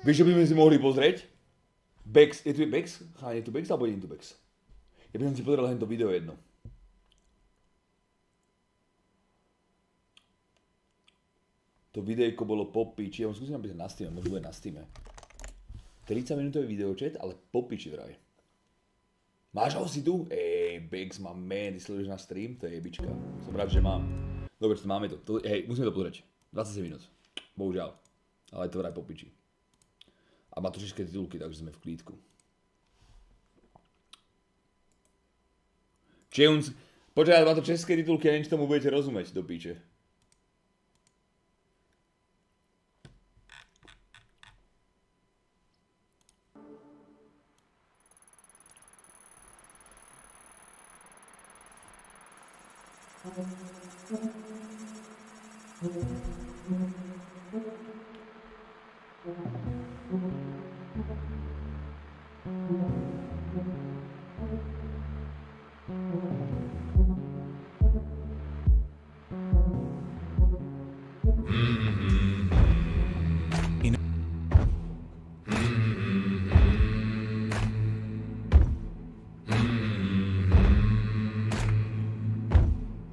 Vieš, čo by sme si mohli pozrieť? Bex, je tu Bex? Je tu Bex alebo nie je tu Bex? Ja by som si pozrel len to video jedno. To videjko bolo po piči, ja mu skúsim napísať na Steam, možno bude na Steame. 30 minútový videočet, ale po piči vraj. Máš ho si tu? Bex, mám man, ty sleduješ na stream? To je jebička. Som rád, že mám. Dobre, máme to. Musíme to pozrieť. 27 minút. Bohužiaľ. Ale je to vraj po piči. A má to české titulky, takže sme v klídku. Počkaj, má to české titulky, a neviem, či tomu budete rozumieť do píče.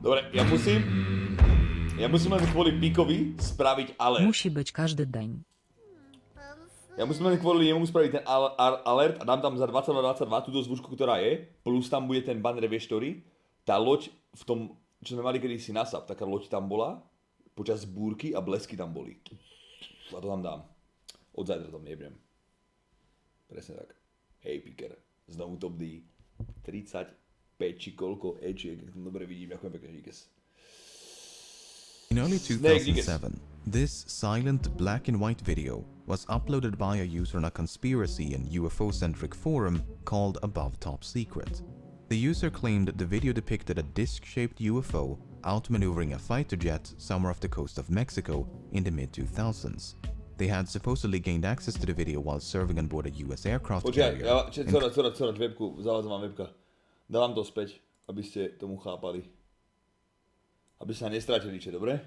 Dobre, ja musím len kvôli Pikovi spraviť alert. Musí byť každý deň. Ja musím len kvôli nemu spraviť ten alert a dám tam za 22 túto zvučku, ktorá je, plus tam bude ten banner, vieš ktorý. Tá loď v tom, čo sme mali kedysi na SAP, taká loď tam bola, počas búrky a blesky tam boli. A to tam dám. Od zajtra tam nebudem. Presne tak. Hej Piker, znovu top D. 35 či koľko ečiek, ak to dobre vidím, ďakujem pekne, díkes. In early 2007, this silent black and white video was uploaded by a user on a conspiracy and UFO-centric forum called Above Top Secret. The user claimed the video depicted a disc-shaped UFO outmaneuvering a fighter jet somewhere off the coast of Mexico in the mid-2000s. They had supposedly gained access to the video while serving on board a US aircraft carrier. Webku, zavázam vám webka. Dávam to späť, aby ste tomu chápali. Aby sa nestratili, čo dobre?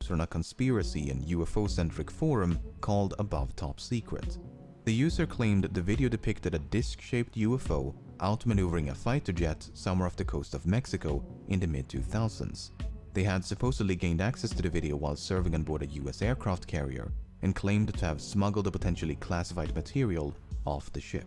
On a conspiracy and UFO-centric forum called Above Top Secret. The user claimed the video depicted a disc-shaped UFO outmaneuvering a fighter jet somewhere off the coast of Mexico in the mid-2000s. They had supposedly gained access to the video while serving on board a US aircraft carrier and claimed to have smuggled the potentially classified material off the ship.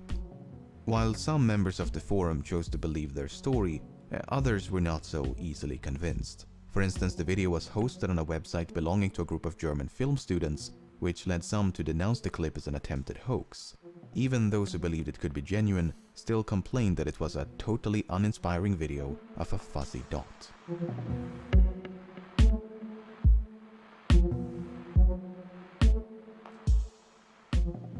While some members of the forum chose to believe their story, others were not so easily convinced. For instance, the video was hosted on a website belonging to a group of German film students, which led some to denounce the clip as an attempted hoax. Even those who believed it could be genuine still complained that it was a totally uninspiring video of a fuzzy dot.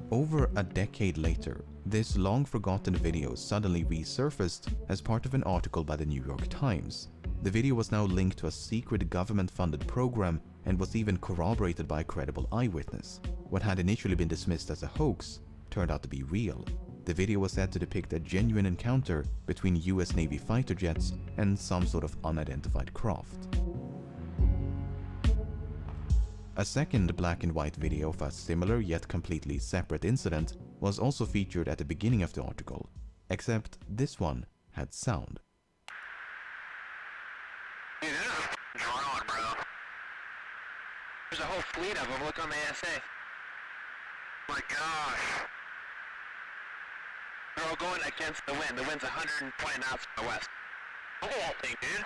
Over a decade later, this long-forgotten video suddenly resurfaced as part of an article by the New York Times. The video was now linked to a secret government-funded program and was even corroborated by a credible eyewitness. What had initially been dismissed as a hoax turned out to be real. The video was said to depict a genuine encounter between US Navy fighter jets and some sort of unidentified craft. A second black and white video of a similar yet completely separate incident was also featured at the beginning of the article, except this one had sound. Dude, this is drone, bro. There's a whole fleet of them. Look on the ASA. My gosh. They're all going against the wind. The wind's 120 knots to the west. The whole thing, dude.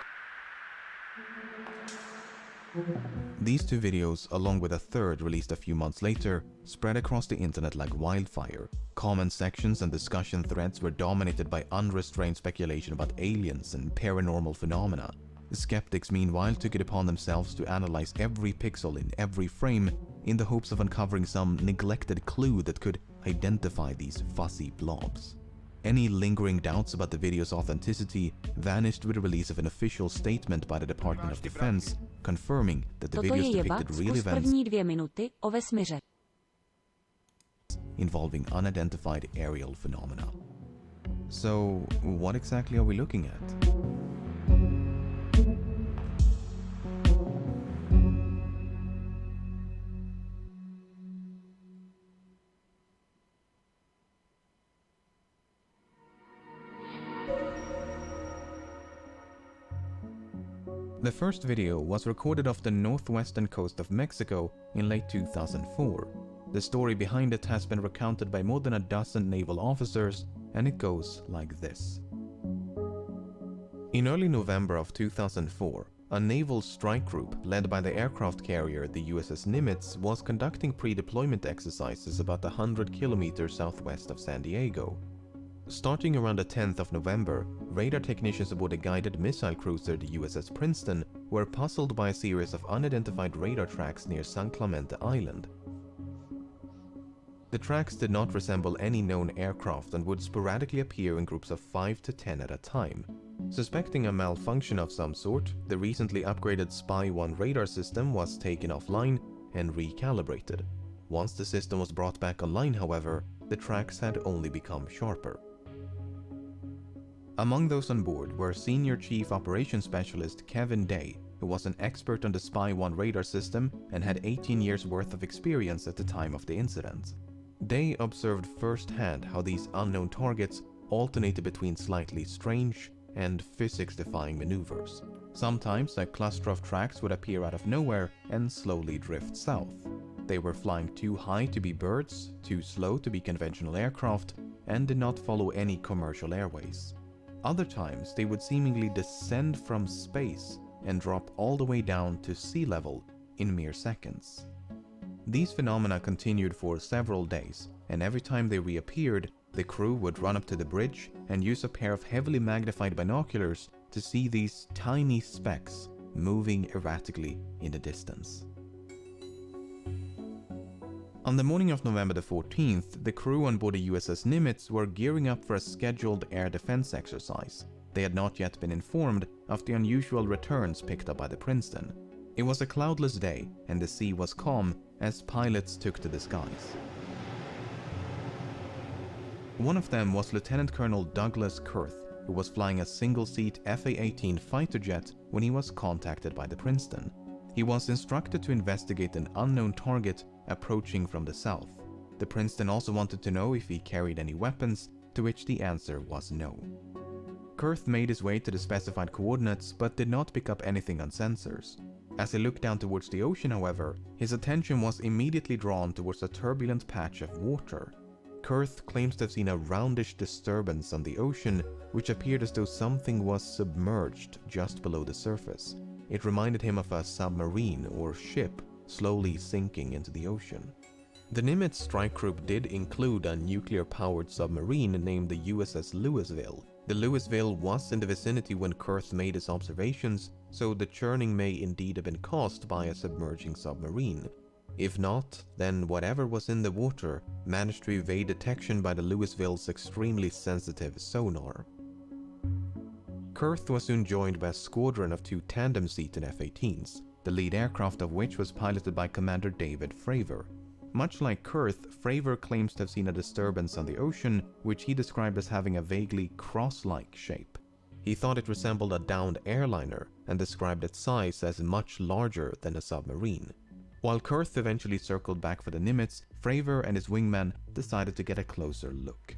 These two videos, along with a third released a few months later, spread across the internet like wildfire. Comment sections and discussion threads were dominated by unrestrained speculation about aliens and paranormal phenomena. The skeptics meanwhile took it upon themselves to analyze every pixel in every frame in the hopes of uncovering some neglected clue that could identify these fuzzy blobs. Any lingering doubts about the video's authenticity vanished with the release of an official statement by the Department of Defense confirming that the videos depicted real events involving unidentified aerial phenomena. So, what exactly are we looking at? The first video was recorded off the northwestern coast of Mexico in late 2004. The story behind it has been recounted by more than a dozen naval officers, and it goes like this. In early November of 2004, a naval strike group led by the aircraft carrier the USS Nimitz was conducting pre-deployment exercises about 100 kilometers southwest of San Diego. Starting around the 10th of November, radar technicians aboard a guided missile cruiser the USS Princeton were puzzled by a series of unidentified radar tracks near San Clemente Island. The tracks did not resemble any known aircraft and would sporadically appear in groups of 5 to 10 at a time. Suspecting a malfunction of some sort, the recently upgraded Spy-1 radar system was taken offline and recalibrated. Once the system was brought back online, however, the tracks had only become sharper. Among those on board were Senior Chief Operations Specialist Kevin Day, who was an expert on the Spy-1 radar system and had 18 years worth of experience at the time of the incident. Day observed firsthand how these unknown targets alternated between slightly strange and physics-defying maneuvers. Sometimes a cluster of tracks would appear out of nowhere and slowly drift south. They were flying too high to be birds, too slow to be conventional aircraft, and did not follow any commercial airways. Other times they would seemingly descend from space and drop all the way down to sea level in mere seconds. These phenomena continued for several days, and every time they reappeared, the crew would run up to the bridge and use a pair of heavily magnified binoculars to see these tiny specks moving erratically in the distance. On the morning of November the 14th, the crew on board the USS Nimitz were gearing up for a scheduled air defense exercise. They had not yet been informed of the unusual returns picked up by the Princeton. It was a cloudless day, and the sea was calm as pilots took to the skies. One of them was Lieutenant Colonel Douglas Kurth, who was flying a single-seat FA-18 fighter jet when he was contacted by the Princeton. He was instructed to investigate an unknown target approaching from the south. The Princeton also wanted to know if he carried any weapons, to which the answer was no. Kurth made his way to the specified coordinates but did not pick up anything on sensors. As he looked down towards the ocean, however, his attention was immediately drawn towards a turbulent patch of water. Kurth claims to have seen a roundish disturbance on the ocean, which appeared as though something was submerged just below the surface. It reminded him of a submarine or ship slowly sinking into the ocean. The Nimitz strike group did include a nuclear-powered submarine named the USS Louisville. The Louisville was in the vicinity when Kurth made his observations, so the churning may indeed have been caused by a submerging submarine. If not, then whatever was in the water managed to evade detection by the Louisville's extremely sensitive sonar. Kurth was soon joined by a squadron of 2 tandem-seated F-18s, the lead aircraft of which was piloted by Commander David Fravor. Much like Kurth, Fravor claims to have seen a disturbance on the ocean, which he described as having a vaguely cross-like shape. He thought it resembled a downed airliner and described its size as much larger than a submarine. While Kurth eventually circled back for the Nimitz, Fravor and his wingman decided to get a closer look.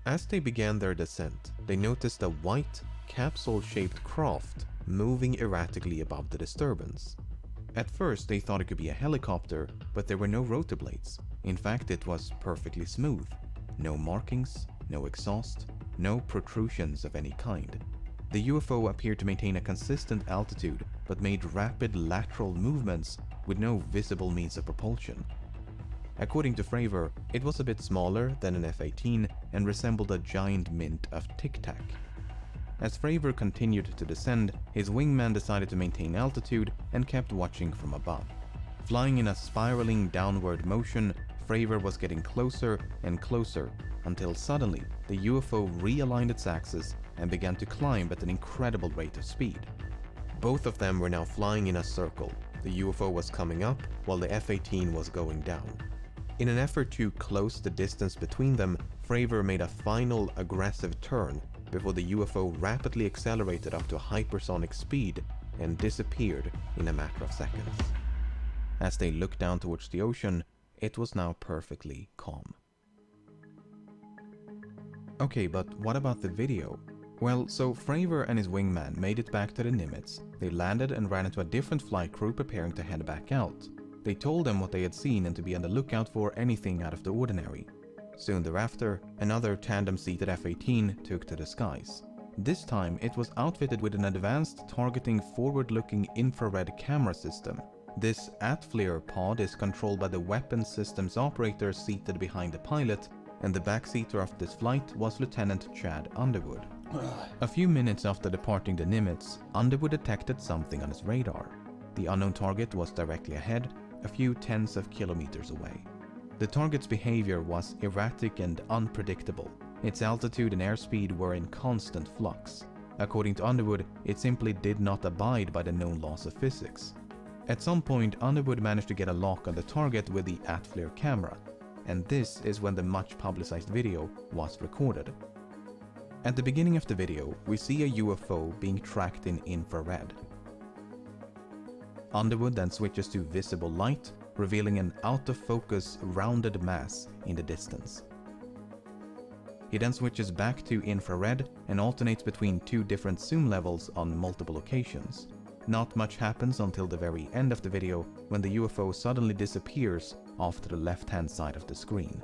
As they began their descent, they noticed a white, capsule-shaped craft moving erratically above the disturbance. At first they thought it could be a helicopter, but there were no rotor blades. In fact, it was perfectly smooth. No markings, no exhaust, no protrusions of any kind. The UFO appeared to maintain a consistent altitude, but made rapid lateral movements with no visible means of propulsion. According to Fravor, it was a bit smaller than an F-18 and resembled a giant mint of Tic Tac. As Fravor continued to descend, his wingman decided to maintain altitude and kept watching from above. Flying in a spiraling downward motion, Fravor was getting closer and closer until suddenly the UFO realigned its axis and began to climb at an incredible rate of speed. Both of them were now flying in a circle. The UFO was coming up while the F-18 was going down. In an effort to close the distance between them, Fravor made a final aggressive turn before the UFO rapidly accelerated up to hypersonic speed and disappeared in a matter of seconds. As they looked down towards the ocean, it was now perfectly calm. Okay, but what about the video? Well, so Fravor and his wingman made it back to the Nimitz. They landed and ran into a different flight crew preparing to head back out. They told them what they had seen and to be on the lookout for anything out of the ordinary. Soon thereafter, another tandem-seated F-18 took to the skies. This time, it was outfitted with an advanced targeting forward-looking infrared camera system. This AT-FLIR pod is controlled by the weapons systems operator seated behind the pilot, and the backseater of this flight was Lieutenant Chad Underwood. A few minutes after departing the Nimitz, Underwood detected something on his radar. The unknown target was directly ahead, a few tens of kilometers away. The target's behavior was erratic and unpredictable. Its altitude and airspeed were in constant flux. According to Underwood, it simply did not abide by the known laws of physics. At some point, Underwood managed to get a lock on the target with the AT-FLIR camera, and this is when the much publicized video was recorded. At the beginning of the video, we see a UFO being tracked in infrared. Underwood then switches to visible light, revealing an out-of-focus rounded mass in the distance. He then switches back to infrared and alternates between two different zoom levels on multiple occasions. Not much happens until the very end of the video, when the UFO suddenly disappears off to the left-hand side of the screen.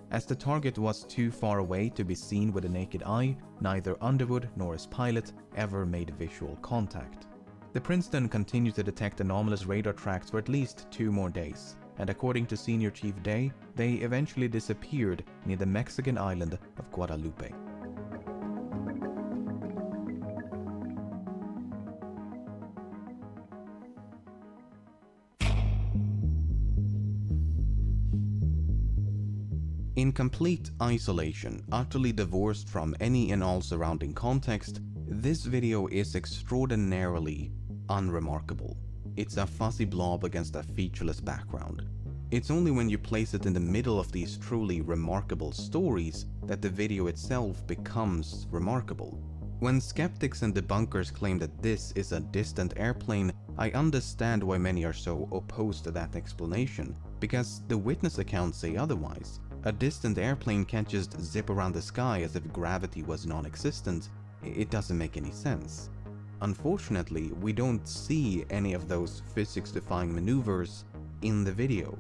As the target was too far away to be seen with the naked eye, neither Underwood nor his pilot ever made visual contact. The Princeton continued to detect anomalous radar tracks for at least 2 more days, and according to Senior Chief Day, they eventually disappeared near the Mexican island of Guadalupe. In complete isolation, utterly divorced from any and all surrounding context, this video is extraordinarily unremarkable. It's a fuzzy blob against a featureless background. It's only when you place it in the middle of these truly remarkable stories that the video itself becomes remarkable. When skeptics and debunkers claim that this is a distant airplane, I understand why many are so opposed to that explanation, because the witness accounts say otherwise. A distant airplane can't just zip around the sky as if gravity was non-existent. It doesn't make any sense. Unfortunately, we don't see any of those physics-defying maneuvers in the video.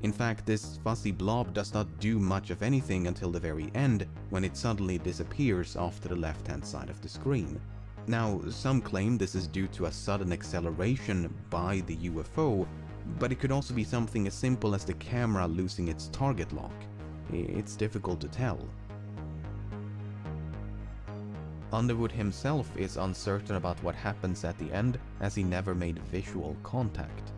In fact, this fuzzy blob does not do much of anything until the very end, when it suddenly disappears off to the left-hand side of the screen. Now, some claim this is due to a sudden acceleration by the UFO, but it could also be something as simple as the camera losing its target lock. It's difficult to tell. Underwood himself is uncertain about what happens at the end, as he never made visual contact.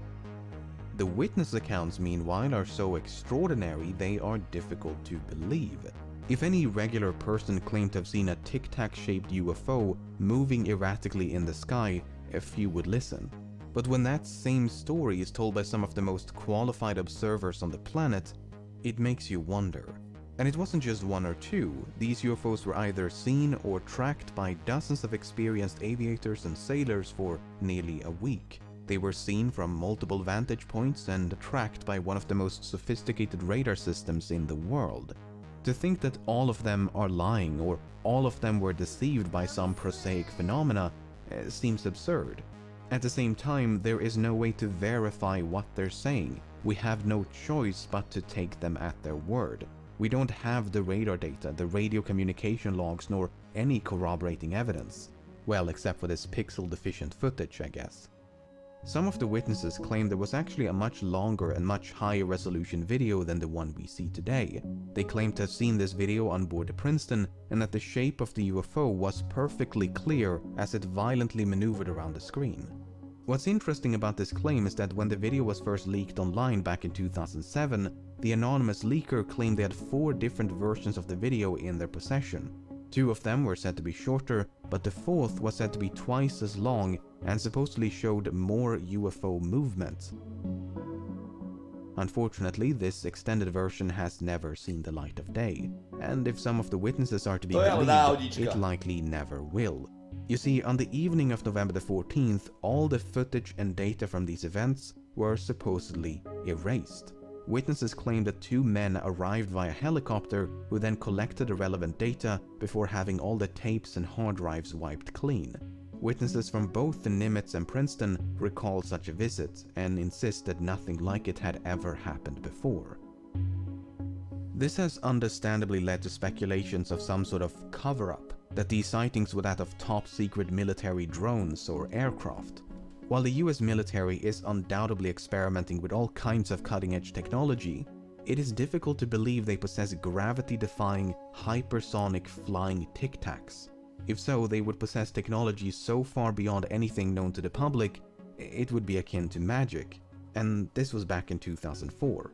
The witness accounts, meanwhile, are so extraordinary they are difficult to believe. If any regular person claimed to have seen a tic-tac-shaped UFO moving erratically in the sky, a few would listen. But when that same story is told by some of the most qualified observers on the planet, it makes you wonder. And it wasn't just 1 or 2, these UFOs were either seen or tracked by dozens of experienced aviators and sailors for nearly a week. They were seen from multiple vantage points and tracked by one of the most sophisticated radar systems in the world. To think that all of them are lying or all of them were deceived by some prosaic phenomena seems absurd. At the same time, there is no way to verify what they're saying. We have no choice but to take them at their word. We don't have the radar data, the radio communication logs, nor any corroborating evidence. Well, except for this pixel-deficient footage, I guess. Some of the witnesses claim there was actually a much longer and much higher resolution video than the one we see today. They claim to have seen this video on board the Princeton, and that the shape of the UFO was perfectly clear as it violently maneuvered around the screen. What's interesting about this claim is that when the video was first leaked online back in 2007, the anonymous leaker claimed they had 4 different versions of the video in their possession. 2 of them were said to be shorter, but the 4th was said to be twice as long and supposedly showed more UFO movement. Unfortunately, this extended version has never seen the light of day, and if some of the witnesses are to be believed, it likely never will. You see, on the evening of November the 14th, all the footage and data from these events were supposedly erased. witnesses claim that two men arrived via helicopter who then collected the relevant data before having all the tapes and hard drives wiped clean. Witnesses from both the Nimitz and Princeton recall such a visit and insist that nothing like it had ever happened before. This has understandably led to speculations of some sort of cover-up, that these sightings were that of top-secret military drones or aircraft. While the US military is undoubtedly experimenting with all kinds of cutting-edge technology, it is difficult to believe they possess gravity-defying, hypersonic flying tic-tacs. If so, they would possess technology so far beyond anything known to the public, it would be akin to magic. And this was back in 2004.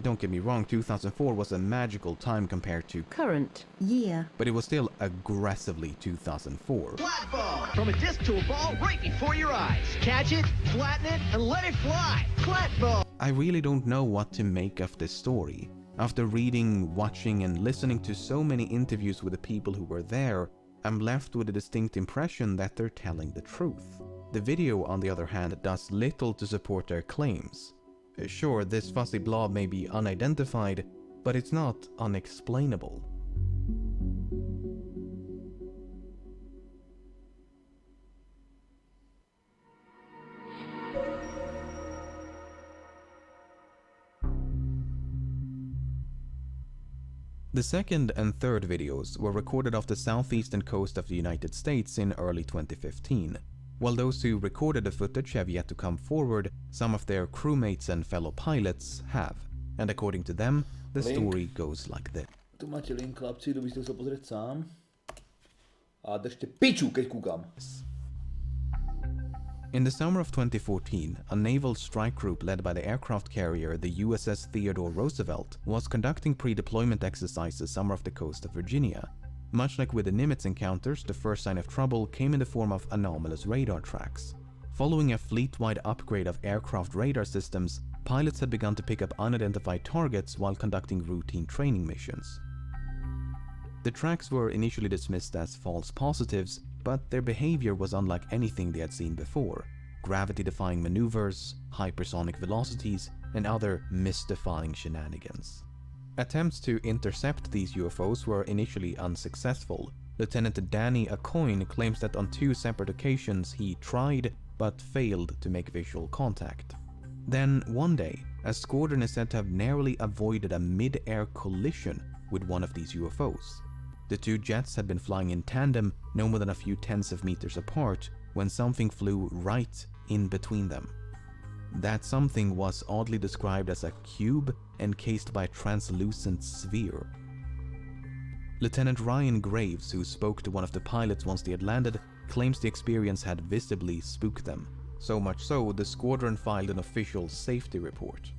Don't get me wrong, 2004 was a magical time compared to current year, but it was still aggressively 2004. Flat ball! From a disc to a ball right before your eyes. Catch it, flatten it, and let it fly! Flat ball! I really don't know what to make of this story. After reading, watching, and listening to so many interviews with the people who were there, I'm left with a distinct impression that they're telling the truth. The video, on the other hand, does little to support their claims. Sure, this fuzzy blob may be unidentified, but it's not unexplainable. The second and third videos were recorded off the southeastern coast of the United States in early 2015. While those who recorded the footage have yet to come forward, some of their crewmates and fellow pilots have. And according to them, the story goes like this. Tu máte link, chlapci, kdo by si to chcel pozrieť sám. A držte piču, keď kúkam. In the summer of 2014, a naval strike group led by the aircraft carrier the USS Theodore Roosevelt was conducting pre-deployment exercises somewhere off the coast of Virginia. Much like with the Nimitz encounters, the first sign of trouble came in the form of anomalous radar tracks. Following a fleet-wide upgrade of aircraft radar systems, pilots had begun to pick up unidentified targets while conducting routine training missions. The tracks were initially dismissed as false positives, but their behavior was unlike anything they had seen before. Gravity-defying maneuvers, hypersonic velocities, and other mystifying shenanigans. Attempts to intercept these UFOs were initially unsuccessful. Lieutenant Danny Acoyne claims that on 2 separate occasions he tried but failed to make visual contact. Then, one day, a squadron is said to have narrowly avoided a mid-air collision with one of these UFOs. The 2 jets had been flying in tandem, no more than a few tens of meters apart, when something flew right in between them. That something was oddly described as a cube encased by a translucent sphere. Lieutenant Ryan Graves, who spoke to one of the pilots once they had landed, claims the experience had visibly spooked them. So much so, the squadron filed an official safety report.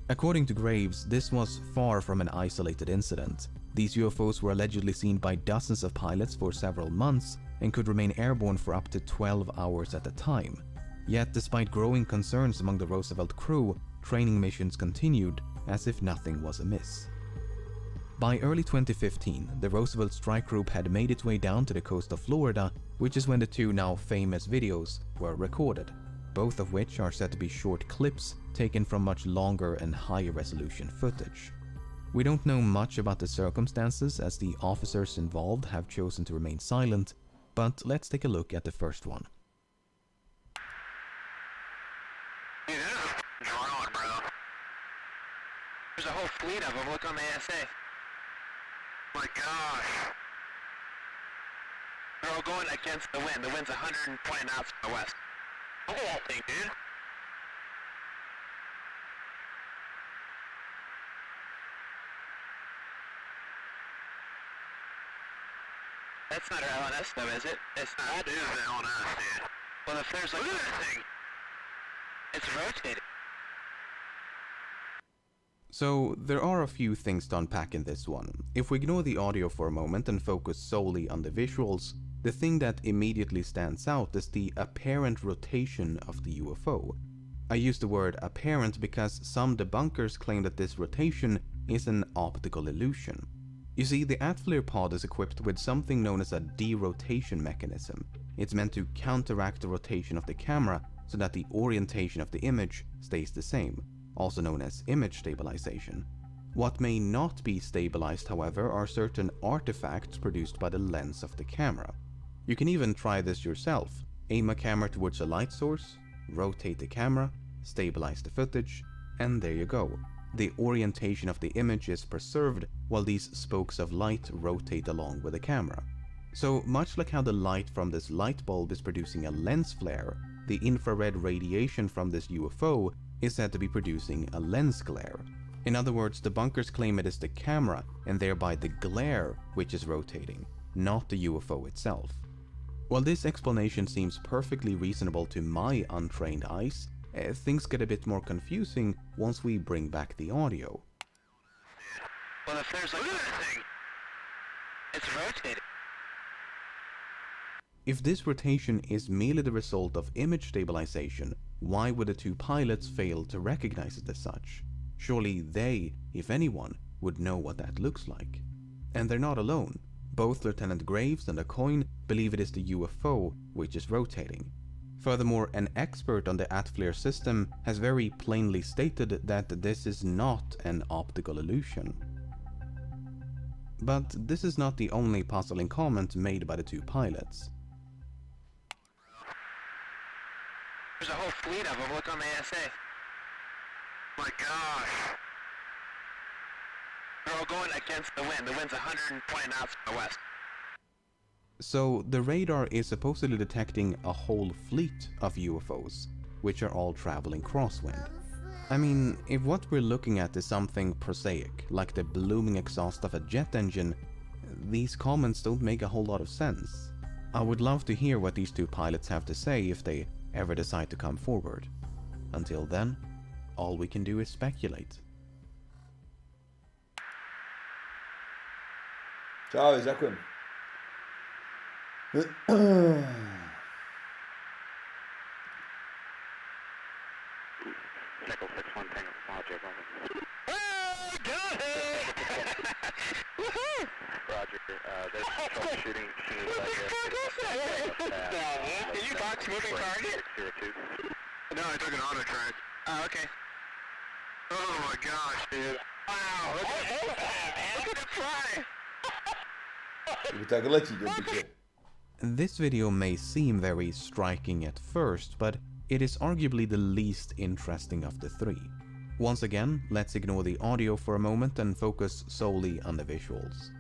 According to Graves, this was far from an isolated incident. These UFOs were allegedly seen by dozens of pilots for several months and could remain airborne for up to 12 hours at a time. Yet, despite growing concerns among the Roosevelt crew, training missions continued as if nothing was amiss. By early 2015, the Roosevelt strike group had made its way down to the coast of Florida, which is when the 2 now famous videos were recorded, both of which are said to be short clips taken from much longer and higher resolution footage. We don't know much about the circumstances as the officers involved have chosen to remain silent, but let's take a look at the first one. Dude, that is a drone, bro. There's a whole fleet of them. Look on the ASA. My gosh. They're all going against the wind. The wind's 120 knots from the west. Look at that thing, dude. That's not our LNS though, is it? It's not. That is the LNS, dude. Well, if there's like... Look at that thing. It's rotating. So, there are a few things to unpack in this one. If we ignore the audio for a moment and focus solely on the visuals, the thing that immediately stands out is the apparent rotation of the UFO. I use the word apparent because some debunkers claim that this rotation is an optical illusion. You see, the ATFLIR pod is equipped with something known as a derotation mechanism. It's meant to counteract the rotation of the camera so that the orientation of the image stays the same. also known as image stabilization. What may not be stabilized, however, are certain artifacts produced by the lens of the camera. You can even try this yourself. Aim a camera towards a light source, rotate the camera, stabilize the footage, and there you go. The orientation of the image is preserved while these spokes of light rotate along with the camera. So much like how the light from this light bulb is producing a lens flare, the infrared radiation from this UFO is said to be producing a lens glare. In other words, debunkers claim it is the camera and thereby the glare which is rotating, not the UFO itself. While this explanation seems perfectly reasonable to my untrained eyes, things get a bit more confusing once we bring back the audio. Well, if there's like a thing, it's rotating. If this rotation is merely the result of image stabilization, why would the two pilots fail to recognize it as such? Surely they, if anyone, would know what that looks like. And they're not alone. Both Lieutenant Graves and Acoin believe it is the UFO which is rotating. Furthermore, an expert on the ATFLIR system has very plainly stated that this is not an optical illusion. But this is not the only puzzling comment made by the two pilots. There's a whole fleet of them. Look on the ASA. My gosh. They're all going against the wind. The wind's 120 knots from the west. So the radar is supposedly detecting a whole fleet of UFOs, which are all traveling crosswind. I mean, if what we're looking at is something prosaic, like the blooming exhaust of a jet engine, these comments don't make a whole lot of sense. I would love to hear what these two pilots have to say if they ever decide to come forward. Until then, all we can do is speculate. Čau, ďakujem. Nickel 6-1 Tango, Roger, oh, got it! Woohoo! Roger, there's troubleshooting. Did you box moving target? No, I took an auto track. Oh, okay. Oh my gosh, dude. Wow, look at that, man. Look at it fly. Tak letí do piče. This video may seem very striking at first, but it is arguably the least interesting of the three. Once again, let's ignore the audio for a moment and focus solely on the visuals.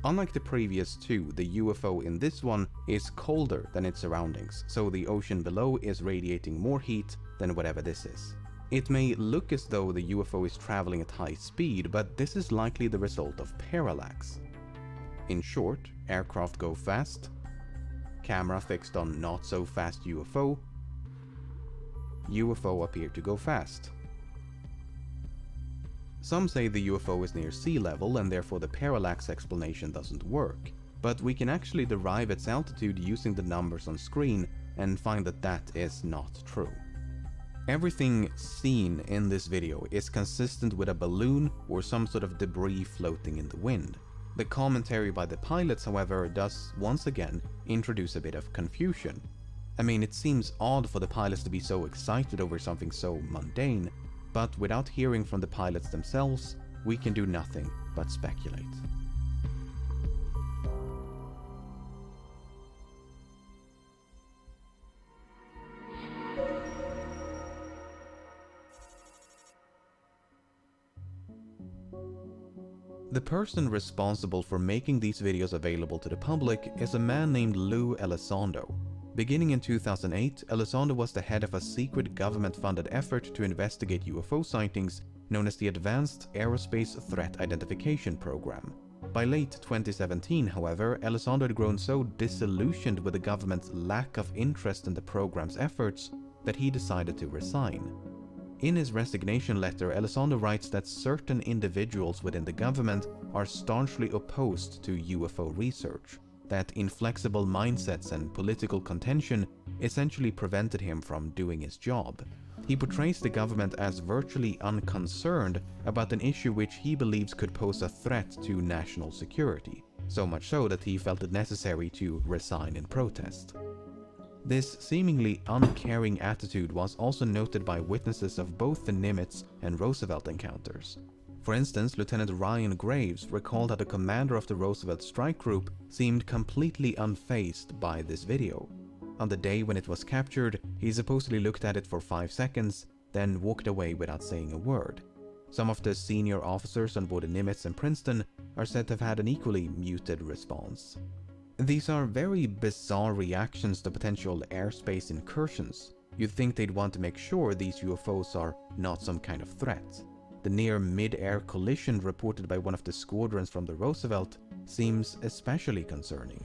Unlike the previous two, the UFO in this one is colder than its surroundings, so the ocean below is radiating more heat than whatever this is. It may look as though the UFO is traveling at high speed, but this is likely the result of parallax. In short, aircraft go fast, camera fixed on not so fast UFO, UFO appear to go fast. Some say the UFO is near sea level and therefore the parallax explanation doesn't work, but we can actually derive its altitude using the numbers on screen and find that that is not true. Everything seen in this video is consistent with a balloon or some sort of debris floating in the wind. The commentary by the pilots, however, does once again introduce a bit of confusion. I mean, it seems odd for the pilots to be so excited over something so mundane, but without hearing from the pilots themselves, we can do nothing but speculate. The person responsible for making these videos available to the public is a man named Lou Elizondo. Beginning in 2008, Elizondo was the head of a secret government-funded effort to investigate UFO sightings known as the Advanced Aerospace Threat Identification Program. By late 2017, however, Elizondo had grown so disillusioned with the government's lack of interest in the program's efforts that he decided to resign. In his resignation letter, Elizondo writes that certain individuals within the government are staunchly opposed to UFO research, that inflexible mindsets and political contention essentially prevented him from doing his job. He portrays the government as virtually unconcerned about an issue which he believes could pose a threat to national security, so much so that he felt it necessary to resign in protest. This seemingly uncaring attitude was also noted by witnesses of both the Nimitz and Roosevelt encounters. For instance, Lieutenant Ryan Graves recalled how the commander of the Roosevelt strike group seemed completely unfazed by this video. On the day when it was captured, he supposedly looked at it for 5 seconds, then walked away without saying a word. Some of the senior officers on board the Nimitz and Princeton are said to have had an equally muted response. These are very bizarre reactions to potential airspace incursions. You'd think they'd want to make sure these UFOs are not some kind of threat. The near mid-air collision reported by one of the squadrons from the Roosevelt seems especially concerning.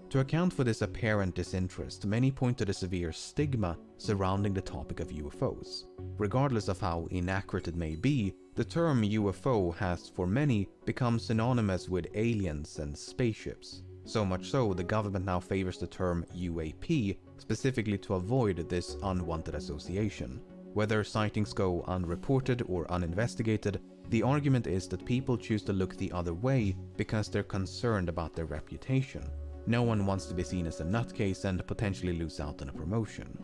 To account for this apparent disinterest, many point to the severe stigma surrounding the topic of UFOs. Regardless of how inaccurate it may be, the term UFO has, for many, become synonymous with aliens and spaceships. So much so, the government now favors the term UAP, specifically to avoid this unwanted association. Whether sightings go unreported or uninvestigated, the argument is that people choose to look the other way because they're concerned about their reputation. No one wants to be seen as a nutcase and potentially lose out on a promotion.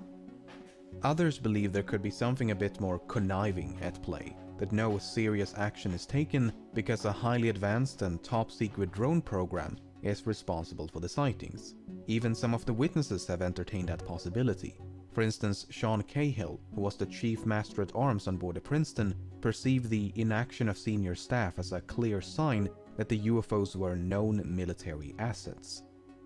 Others believe there could be something a bit more conniving at play, that no serious action is taken because a highly advanced and top-secret drone program is responsible for the sightings. Even some of the witnesses have entertained that possibility. For instance, Sean Cahill, who was the chief master at arms on board the Princeton, perceived the inaction of senior staff as a clear sign that the UFOs were known military assets.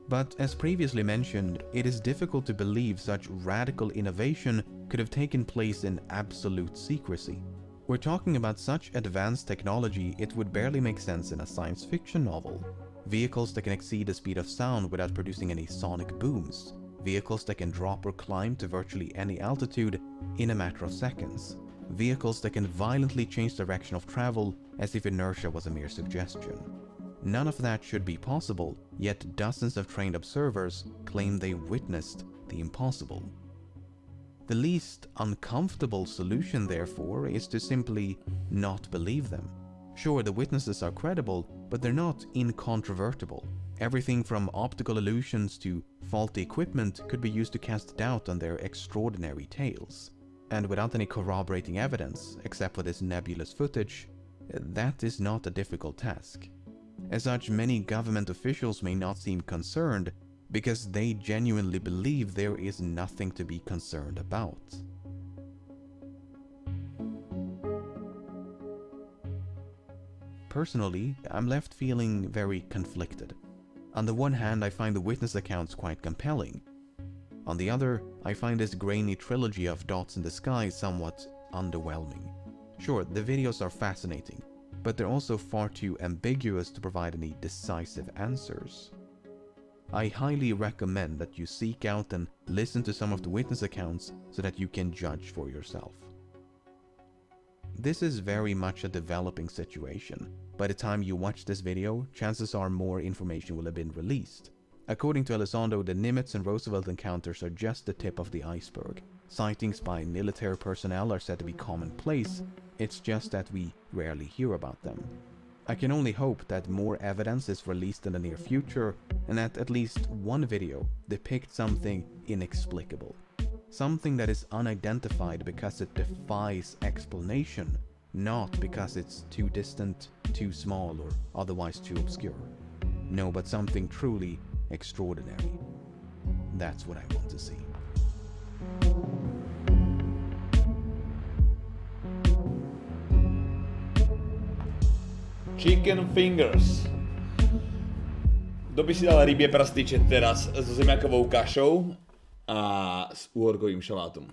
But as previously mentioned, it is difficult to believe such radical innovation could have taken place in absolute secrecy. We're talking about such advanced technology it would barely make sense in a science fiction novel. Vehicles that can exceed the speed of sound without producing any sonic booms. Vehicles that can drop or climb to virtually any altitude in a matter of seconds. Vehicles that can violently change direction of travel as if inertia was a mere suggestion. None of that should be possible, yet dozens of trained observers claim they witnessed the impossible. The least uncomfortable solution, therefore, is to simply not believe them. Sure, the witnesses are credible, but they're not incontrovertible. Everything from optical illusions to faulty equipment could be used to cast doubt on their extraordinary tales. And without any corroborating evidence, except for this nebulous footage, that is not a difficult task. As such, many government officials may not seem concerned because they genuinely believe there is nothing to be concerned about. Personally, I'm left feeling very conflicted. On the one hand, I find the witness accounts quite compelling. On the other, I find this grainy trilogy of dots in the sky somewhat underwhelming. Sure, the videos are fascinating, but they're also far too ambiguous to provide any decisive answers. I highly recommend that you seek out and listen to some of the witness accounts so that you can judge for yourself. This is very much a developing situation. By the time you watch this video, chances are more information will have been released. According to Elizondo, the Nimitz and Roosevelt encounters are just the tip of the iceberg. Sightings by military personnel are said to be commonplace, it's just that we rarely hear about them. I can only hope that more evidence is released in the near future and that at least one video depicts something inexplicable. Something that is unidentified because it defies explanation, not because it's too distant, too small, or otherwise too obscure. No, but something truly extraordinary. That's what I want to see. Chicken fingers. Kto by si dal rybie prstiče teraz so zemiakovou kašou a s úhorkovým šalátom?